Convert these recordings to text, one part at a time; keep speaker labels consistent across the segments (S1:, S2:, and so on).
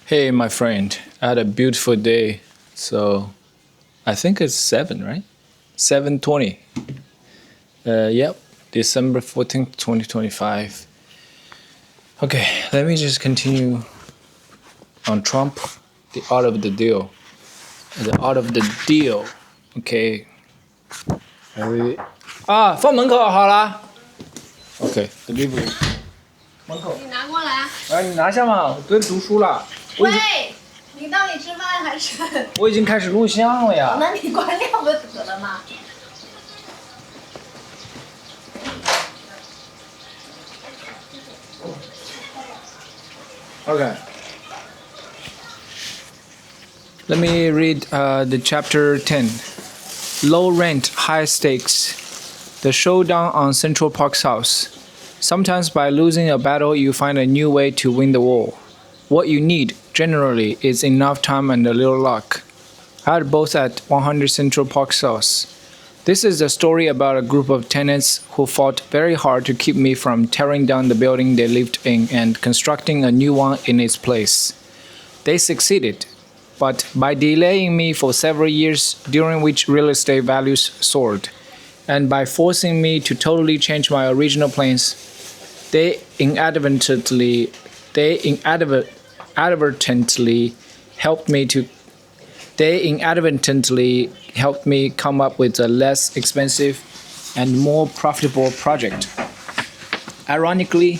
S1: Hey, my friend, I had a beautiful day. So I think it's 7, right? 7:20. Yep, December 14th, 2025. Okay, let me just continue on Trump, the art of the deal. The art of the deal. Okay. 放门口好了。Okay, delivery. 门口。
S2: 你拿过来。
S1: 你拿下嘛，我都读书了。
S2: 喂，你到底吃饭还是？
S1: 我已经开始录像了呀。
S2: 那你关掉不得了吗
S1: ？Okay. Let me read the chapter 10. Low rent, high stakes. The showdown on Central Park's house. Sometimes by losing a battle, you find a new way to win the war. What you need, generally, is enough time and a little luck. I had both at 100 Central Park's house. This is a story about a group of tenants who fought very hard to keep me from tearing down the building they lived in and constructing a new one in its place. They succeeded, but by delaying me for several years, during which real estate values soared, and by forcing me to totally change my original plans, they inadvertently helped me come up with a less expensive and more profitable project. Ironically,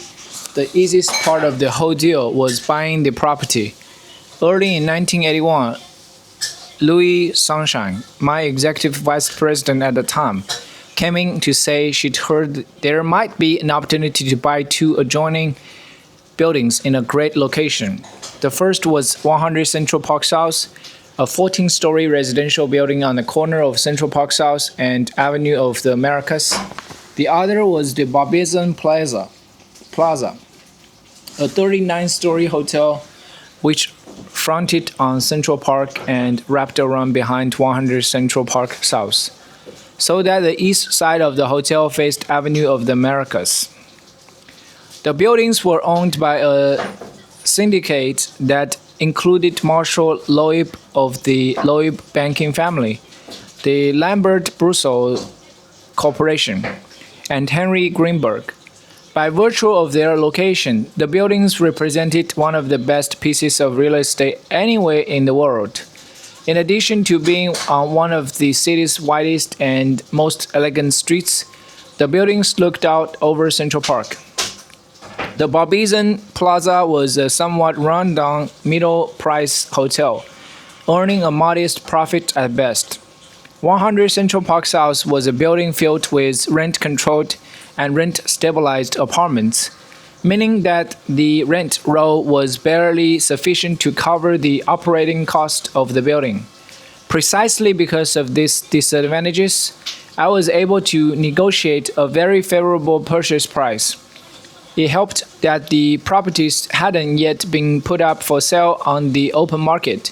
S1: the easiest part of the whole deal was buying the property. Early in 1981, Louis Sunshine, my executive vice president at the time, came in to say she'd heard there might be an opportunity to buy 2 adjoining buildings in a great location. The first was 100 Central Park South, a 14-story residential building on the corner of Central Park South and Avenue of the Americas. The other was the Barbizon Plaza, a 39-story hotel which fronted on Central Park and wrapped around behind 100 Central Park South, so that the east side of the hotel faced Avenue of the Americas. The buildings were owned by a syndicate that included Marshall Loeb of the Loeb banking family, the Lambert-Brussels Corporation, and Henry Greenberg. By virtue of their location, the buildings represented one of the best pieces of real estate anywhere in the world. In addition to being on one of the city's widest and most elegant streets, the buildings looked out over Central Park. The Barbizon Plaza was a somewhat run-down, middle-price hotel, earning a modest profit at best. 100 Central Park South was a building filled with rent-controlled and rent-stabilized apartments, meaning that the rent roll was barely sufficient to cover the operating cost of the building. Precisely because of these disadvantages, I was able to negotiate a very favorable purchase price. It helped that the properties hadn't yet been put up for sale on the open market.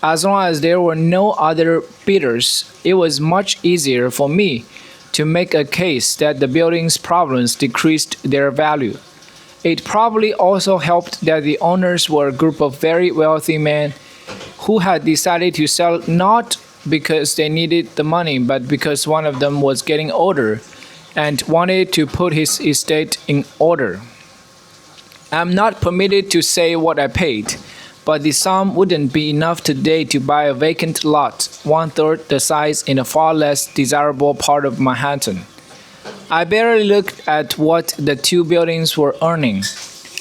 S1: As long as there were no other bidders, it was much easier for me to make a case that the building's problems decreased their value. It probably also helped that the owners were a group of very wealthy men who had decided to sell not because they needed the money, but because one of them was getting older and wanted to put his estate in order. I'm not permitted to say what I paid, but the sum wouldn't be enough today to buy a vacant lot, 1/3 the size in a far less desirable part of Manhattan. I barely looked at what the 2 buildings were earning.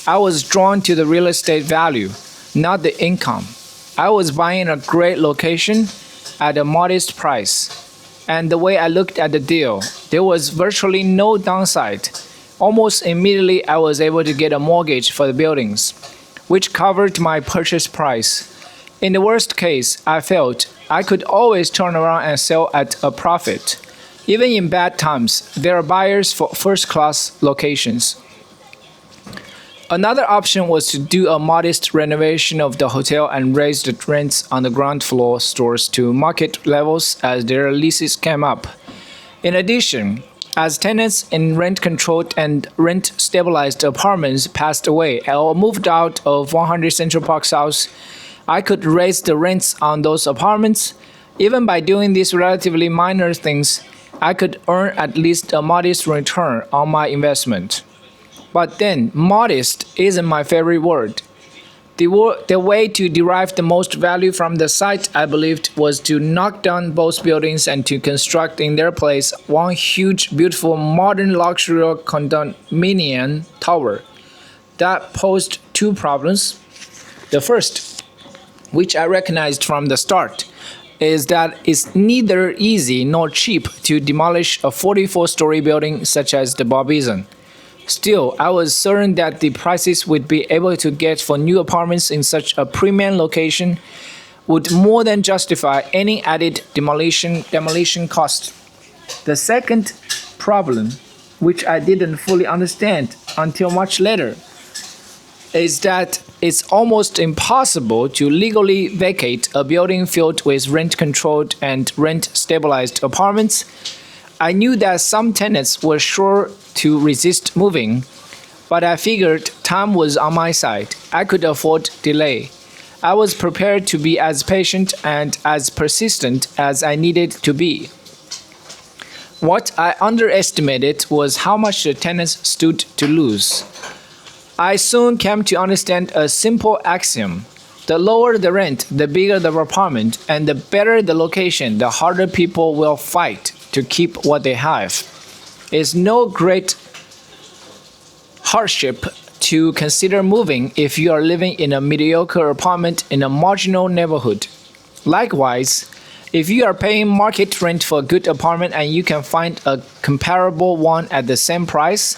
S1: I was drawn to the real estate value, not the income. I was buying a great location at a modest price. And the way I looked at the deal, there was virtually no downside. Almost immediately, I was able to get a mortgage for the buildings, which covered my purchase price. In the worst case, I felt I could always turn around and sell at a profit. Even in bad times, there are buyers for first-class locations. Another option was to do a modest renovation of the hotel and raise the rents on the ground floor stores to market levels as their leases came up. In addition, As tenants in rent-controlled and rent-stabilized apartments passed away or moved out of 100 Central Park South, I could raise the rents on those apartments. Even by doing these relatively minor things, I could earn at least a modest return on my investment. But then, modest isn't my favorite word. The way to derive the most value from the site, I believed, was to knock down both buildings and to construct in their place one huge, beautiful, modern luxury condominium tower. That posed two problems. The first, which I recognized from the start, is that it's neither easy nor cheap to demolish a 44-story building such as the Barbizon. Still, I was certain that the prices we'd be able to get for new apartments in such a premium location would more than justify any added demolition cost. The second problem, which I didn't fully understand until much later, is that it's almost impossible to legally vacate a building filled with rent-controlled and rent-stabilized apartments. I knew that some tenants were sure to resist moving, but I figured time was on my side. I could afford delay. I was prepared to be as patient and as persistent as I needed to be. What I underestimated was how much the tenants stood to lose. I soon came to understand a simple axiom. The lower the rent, the bigger the apartment, and the better the location, the harder people will fight to keep what they have. It's no great hardship to consider moving if you are living in a mediocre apartment in a marginal neighborhood. Likewise, if you are paying market rent for a good apartment and you can find a comparable one at the same price,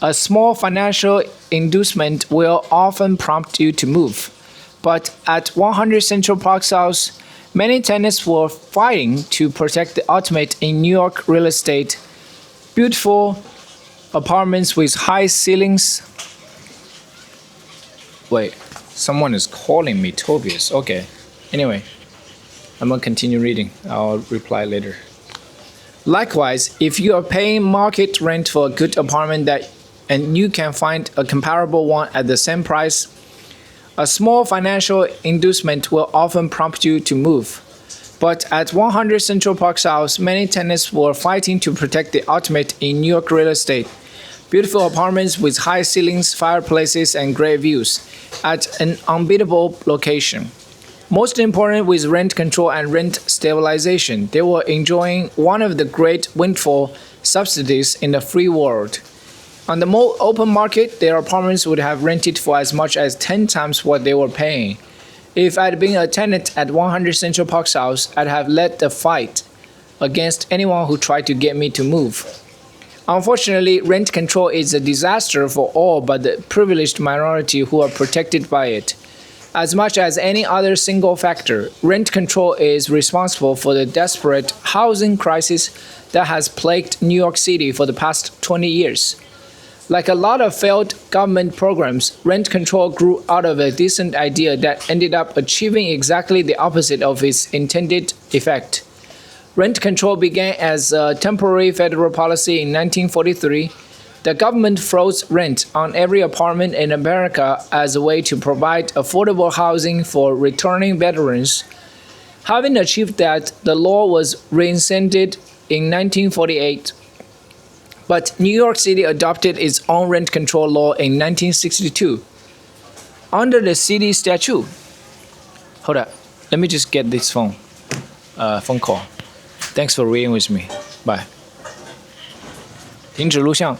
S1: a small financial inducement will often prompt you to move. But at 100 Central Park South, many tenants were fighting to protect the ultimate in New York real estate. Beautiful apartments with high ceilings. Wait, someone is calling me, Tobias. Okay. Anyway, I'm gonna continue reading. I'll reply later. Likewise, if you are paying market rent for a good apartment and you can find a comparable one at the same price, a small financial inducement will often prompt you to move. But at 100 Central Park South, many tenants were fighting to protect the ultimate in New York real estate. Beautiful apartments with high ceilings, fireplaces, and great views at an unbeatable location. Most important with rent control and rent stabilization, they were enjoying one of the great windfall subsidies in the free world. On the more open market, their apartments would have rented for as much as 10 times what they were paying. If I'd been a tenant at 100 Central Park South, I'd have led the fight against anyone who tried to get me to move. Unfortunately, rent control is a disaster for all but the privileged minority who are protected by it. As much as any other single factor, rent control is responsible for the desperate housing crisis that has plagued New York City for the past 20 years. Like a lot of failed government programs, rent control grew out of a decent idea that ended up achieving exactly the opposite of its intended effect. Rent control began as a temporary federal policy in 1943. The government froze rent on every apartment in America as a way to provide affordable housing for returning veterans. Having achieved that, the law was rescinded in 1948. But New York City adopted its own rent control law in 1962. Under the city statute, hold up, let me just get this phone call. Thanks for reading with me. Bye. 停止录像。